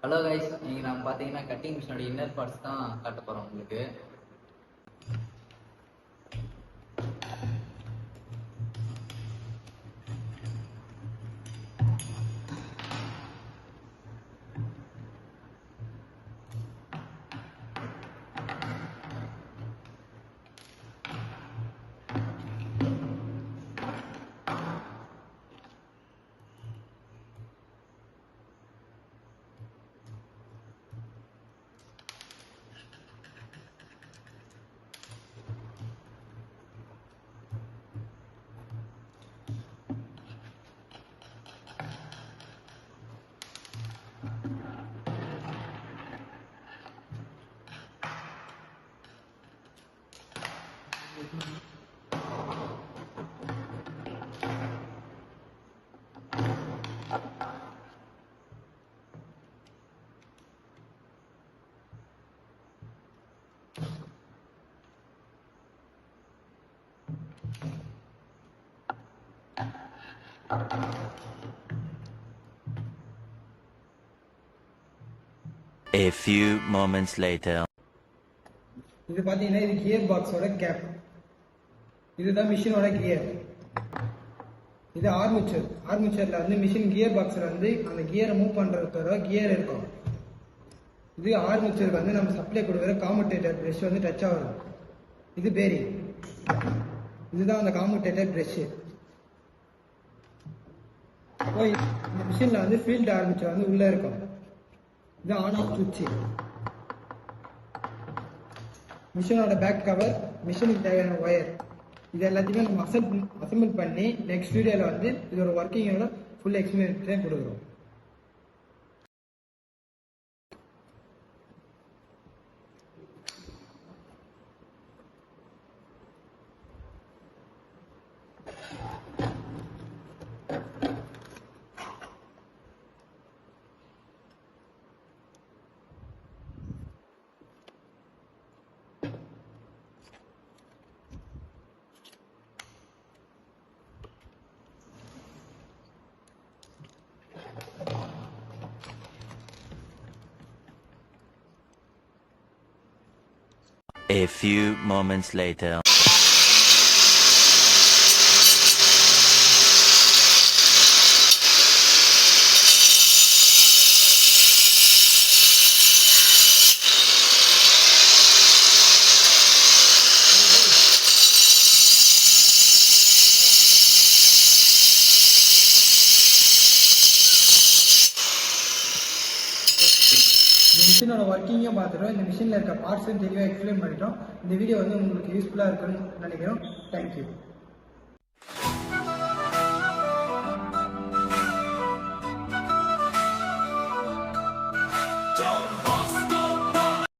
Hello guys, இன்னைக்கு நான் பார்த்தீங்கன்னா கட்டிங் மிஷினோட இன்னர் பார்ட்ஸ் தான் காட்ட போகிறோம் உங்களுக்கு. A few moments later. இது பாத்தீங்கன்னா இது கியர் பாக்ஸோட கேப். இதுதான் மிஷினோட கியர். இது ஆர்மேச்சர்ல வந்து மிஷின் கியர் பாக்ஸ்ல வந்து அந்த கியரை மூவ் பண்றதுக்கு கியர் இருக்கும். இது ஆர்மேச்சருக்கு வந்து நம்ம சப்ளை கொடுக்குற காமுடேட்டர் பிரஷ் வந்து டச் ஆகும். இது பேரிங். இதுதான் அந்த காமுடேட்டர் பிரஷ். இந்த மிஷின்ல வந்து ஃபீல்ட் ஆர்மேச்சர் வந்து உள்ள இருக்கும். இது ஆன் ஆஃப் சுவிட்ச். மிஷினோட பேக் கவர், மிஷினுக்கு தேவையான ஒயர், இது எல்லாத்தையுமே நம்ம அசம்பிள் பண்ணி நெக்ஸ்ட் வீடியோல வந்து இதோட ஒர்க்கிங்கோட ஃபுல் எக்ஸ்பிளனேஷன் கொடுக்குறோம். A few moments later. இந்த மிஷினோட ஒர்க்கிங்கும் பார்த்துட்டோம். இந்த மிஷினில் இருக்க பார்ட்ஸும் தெளிவாக எக்ஸ்பிளைன் பண்ணிட்டோம். இந்த வீடியோ வந்து உங்களுக்கு யூஸ்ஃபுல்லாக இருக்குன்னு நினைக்கிறோம். தேங்க்யூ.